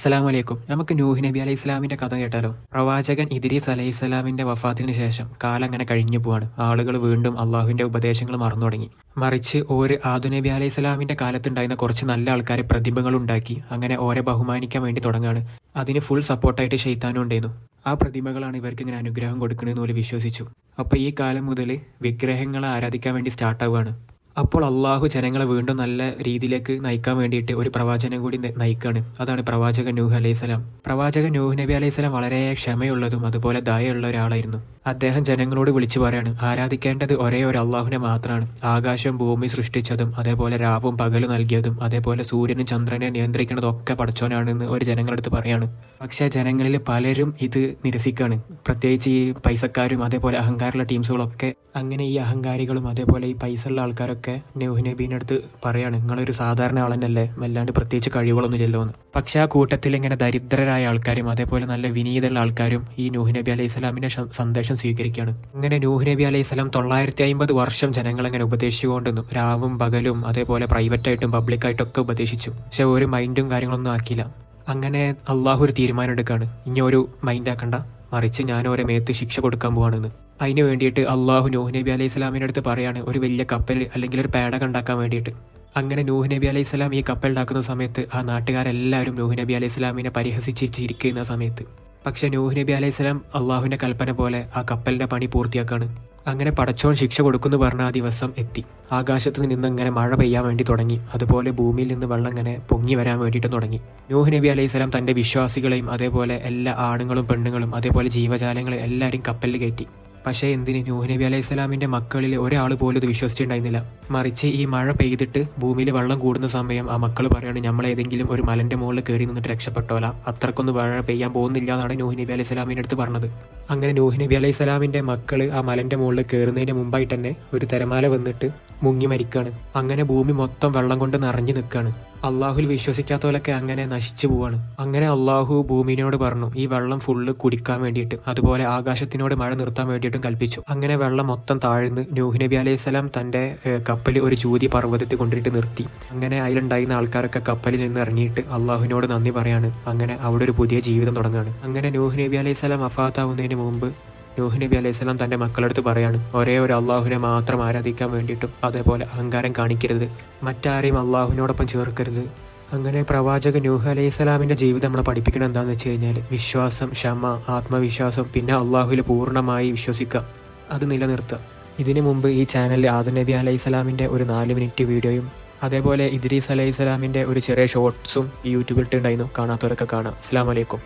അസ്സലാമു അലൈക്കും. നമുക്ക് നൂഹ് നബി അലൈഹി സ്വലാമിന്റെ കഥ കേട്ടാലോ? പ്രവാചകൻ ഇദ്രീസ് അലൈഹി സ്വലാമിന്റെ വഫാത്തിന് ശേഷം കാലം അങ്ങനെ കഴിഞ്ഞു പോവാണ്. ആളുകൾ വീണ്ടും അള്ളാഹുവിന്റെ ഉപദേശങ്ങൾ മറന്നു തുടങ്ങി. മറിച്ച് ഒരു ആദു നബി അലൈഹി സ്വലാമിന്റെ കാലത്തുണ്ടായിരുന്ന കുറച്ച് നല്ല ആൾക്കാരെ പ്രതിമകളുണ്ടാക്കി അങ്ങനെ ഓരെ ബഹുമാനിക്കാൻ വേണ്ടി തുടങ്ങാണ്. അതിന് ഫുൾ സപ്പോർട്ടായിട്ട് ഷെയ്ത്താനും ഉണ്ടായിരുന്നു. ആ പ്രതിമകളാണ് ഇവർക്ക് ഇങ്ങനെ അനുഗ്രഹം കൊടുക്കണമെന്ന് പോലെ വിശ്വസിച്ചു. അപ്പോൾ ഈ കാലം മുതൽ വിഗ്രഹങ്ങളെ ആരാധിക്കാൻ വേണ്ടി സ്റ്റാർട്ടാവുകയാണ്. അപ്പോൾ അള്ളാഹു ജനങ്ങളെ വീണ്ടും നല്ല രീതിയിലേക്ക് നയിക്കാൻ വേണ്ടിയിട്ട് ഒരു പ്രവാചകനെ കൂടി നയിക്കുകയാണ്. അതാണ് പ്രവാചകൻ നൂഹ് അലൈഹിസ്സലാം. പ്രവാചകൻ നൂഹ് നബി അലൈഹിസ്സലാം വളരെ ക്ഷമയുള്ളതും അതുപോലെ ദയയുള്ള ഒരാളായിരുന്നു. അദ്ദേഹം ജനങ്ങളോട് വിളിച്ചു പറയാണ്, ആരാധിക്കേണ്ടത് ഒരേ ഒരു അള്ളാഹുവിനെ മാത്രമാണ്. ആകാശം ഭൂമി സൃഷ്ടിച്ചതും അതേപോലെ രാവും പകലും നൽകിയതും അതേപോലെ സൂര്യനും ചന്ദ്രനെ നിയന്ത്രിക്കുന്നതൊക്കെ പടച്ചോനാണെന്ന് ഒരു ജനങ്ങളടുത്ത് പറയാണ്. പക്ഷേ ജനങ്ങളിൽ പലരും ഇത് നിരസിക്കുകയാണ്. പ്രത്യേകിച്ച് ഈ പൈസക്കാരും അതേപോലെ അഹങ്കാരമുള്ള ടീംസുകളൊക്കെ. അങ്ങനെ ഈ അഹങ്കാരികളും അതേപോലെ ഈ പൈസ ഉള്ള ആൾക്കാരൊക്കെ നൂഹ് നബീൻ്റെ അടുത്ത് പറയാണ്, നിങ്ങളൊരു സാധാരണ ആളെന്നല്ലേ, വല്ലാണ്ട് പ്രത്യേകിച്ച് കഴിവുകളൊന്നുമില്ലല്ലോ എന്ന്. പക്ഷേ ആ കൂട്ടത്തിൽ ഇങ്ങനെ ദരിദ്രരായ ആൾക്കാരും അതേപോലെ നല്ല വിനീതമുള്ള ആൾക്കാരും ഈ നൂഹ് നബി അലൈഹി സ്വലാമിന്റെ സന്ദേശം സ്വീകരിക്കുകയാണ്. അങ്ങനെ നൂഹ് നബി അലൈഹി സ്വലാം 950 വർഷം ജനങ്ങളെങ്ങനെ ഉപദേശിച്ചുകൊണ്ടിരുന്നു. രാവും പകലും അതേപോലെ പ്രൈവറ്റായിട്ടും പബ്ലിക്കായിട്ടൊക്കെ ഉപദേശിച്ചു. പക്ഷെ ഒരു മൈൻഡും കാര്യങ്ങളൊന്നും ആക്കിയില്ല. അങ്ങനെ അള്ളാഹു ഒരു തീരുമാനം എടുക്കുകയാണ്, ഇനി ഒരു മൈൻഡ് ആക്കണ്ട, മറിച്ച് ഞാൻ ഓരോ മേത്ത് ശിക്ഷ കൊടുക്കാൻ പോവാണെന്ന്. അതിന് വേണ്ടിയിട്ട് അള്ളാഹു നൂഹ് നബി അലൈഹി സ്വലാമിൻ്റെ അടുത്ത് പറയാണ്, ഒരു വലിയ കപ്പൽ അല്ലെങ്കിൽ ഒരു പേടകം ഉണ്ടാക്കാൻ വേണ്ടിയിട്ട്. അങ്ങനെ നൂഹ് നബി അലൈഹി സ്വലാം ഈ കപ്പൽ ഉണ്ടാക്കുന്ന സമയത്ത് ആ നാട്ടുകാരെല്ലാവരും നൂഹ് നബി അലൈഹി സ്വലാമിനെ പരിഹസിച്ച് ചിരിക്കുന്ന സമയത്ത്. പക്ഷെ നൂഹ് നബി അലൈഹി സ്വലാം അള്ളാഹുവിൻ്റെ കൽപ്പന പോലെ ആ കപ്പലിൻ്റെ പണി പൂർത്തിയാക്കാണ്. അങ്ങനെ പടച്ചോൻ ശിക്ഷ കൊടുക്കുന്നു പറഞ്ഞ ആ ദിവസം എത്തി. ആകാശത്ത് നിന്ന് ഇങ്ങനെ മഴ പെയ്യാൻ വേണ്ടി തുടങ്ങി. അതുപോലെ ഭൂമിയിൽ നിന്ന് വെള്ളം ഇങ്ങനെ പൊങ്ങി വരാൻ വേണ്ടിയിട്ട് തുടങ്ങി. നൂഹ് നബി അലൈഹി സ്വലാം തൻ്റെ വിശ്വാസികളെയും അതേപോലെ എല്ലാ ആണുങ്ങളും പെണ്ണുങ്ങളും അതേപോലെ ജീവജാലങ്ങളെ എല്ലാവരും കപ്പലിൽ കയറ്റി. പക്ഷേ എന്തിന്, നൂഹ് നബി അലൈഹി സ്വലാമിൻ്റെ മക്കളിൽ ഒരാൾ പോലും ഇത് വിശ്വസിച്ചിട്ടുണ്ടായിരുന്നില്ല. മറിച്ച് ഈ മഴ പെയ്തിട്ട് ഭൂമിയിൽ വെള്ളം കൂടുന്ന സമയം ആ മക്കൾ പറയുകയാണ്, നമ്മളേതെങ്കിലും ഒരു മലൻ്റെ മുകളിൽ കയറി നിന്നിട്ട് രക്ഷപ്പെട്ടോല, അത്രക്കൊന്നും മഴ പെയ്യാൻ പോകുന്നില്ല എന്നാണ് നൂഹ് നബി അലൈഹി സ്വലാമിൻ്റെ അടുത്ത് പറഞ്ഞത്. അങ്ങനെ നൂഹ് നബി അലൈഹി സ്വലാമിൻ്റെ മക്കൾ ആ മലൻ്റെ മുകളിൽ കയറുന്നതിന് മുമ്പായിട്ട് തന്നെ ഒരു തിരമാല വന്നിട്ട് മുങ്ങി മരിക്കുകയാണ്. അങ്ങനെ ഭൂമി മൊത്തം വെള്ളം കൊണ്ട് നിറഞ്ഞു നിൽക്കുകയാണ്. അള്ളാഹുൽ വിശ്വസിക്കാത്തവരൊക്കെ അങ്ങനെ നശിച്ചു പോവാണ്. അങ്ങനെ അള്ളാഹു ഭൂമിനോട് പറഞ്ഞു ഈ വെള്ളം ഫുള്ള് കുടിക്കാൻ വേണ്ടിയിട്ട്, അതുപോലെ ആകാശത്തിനോട് മഴ നിർത്താൻ വേണ്ടിയിട്ടും കൽപ്പിച്ചു. അങ്ങനെ വെള്ളം മൊത്തം താഴ്ന്ന് നൂഹ് നബി അലൈഹി സ്വലാം തൻ്റെ കപ്പൽ ഒരു ജൂതി പർവ്വതത്തിൽ കൊണ്ടിട്ട് നിർത്തി. അങ്ങനെ അതിലുണ്ടായിരുന്ന ആൾക്കാരൊക്കെ കപ്പലിൽ നിന്ന് ഇറങ്ങിയിട്ട് അള്ളാഹുവിനോട് നന്ദി പറയാണ്. അങ്ങനെ അവിടെ ഒരു പുതിയ ജീവിതം തുടങ്ങുകയാണ്. അങ്ങനെ നൂഹ് നബി അലൈഹി സ്വലാം വഫാത്താവുന്നതിന് മുമ്പ് നൂഹ് നബി അലൈഹി സ്വലാം തൻ്റെ മക്കളടുത്ത് പറയാണ്, ഒരേ ഒരു അള്ളാഹുവിനെ മാത്രം ആരാധിക്കാൻ വേണ്ടിയിട്ടും അതേപോലെ അഹങ്കാരം കാണിക്കരുത്, മറ്റാരെയും അള്ളാഹുവിനോടൊപ്പം ചേർക്കരുത്. അങ്ങനെ പ്രവാചകൻ നൂഹ് അലൈഹി സ്വലാമിൻ്റെ ജീവിതം നമ്മളെ പഠിപ്പിക്കുന്നത് എന്താണെന്ന് വെച്ച് കഴിഞ്ഞാൽ വിശ്വാസം, ക്ഷമ, ആത്മവിശ്വാസം, പിന്നെ അള്ളാഹുവിൽ പൂർണ്ണമായി വിശ്വസിക്കുക, അത് നിലനിർത്തുക. ഇതിനു മുമ്പ് ഈ ചാനലിൽ ആദം നബി അലൈഹി സ്വലാമിൻ്റെ ഒരു 4 മിനിറ്റ് വീഡിയോയും അതേപോലെ ഇദ്രീസ് അലൈഹി സ്വലാമിൻ്റെ ഒരു ചെറിയ ഷോർട്സും യൂട്യൂബിൽ ഇട്ടുണ്ടായിരുന്നു. കാണാത്തവരൊക്കെ കാണാം. അസ്സലാമു അലൈക്കും.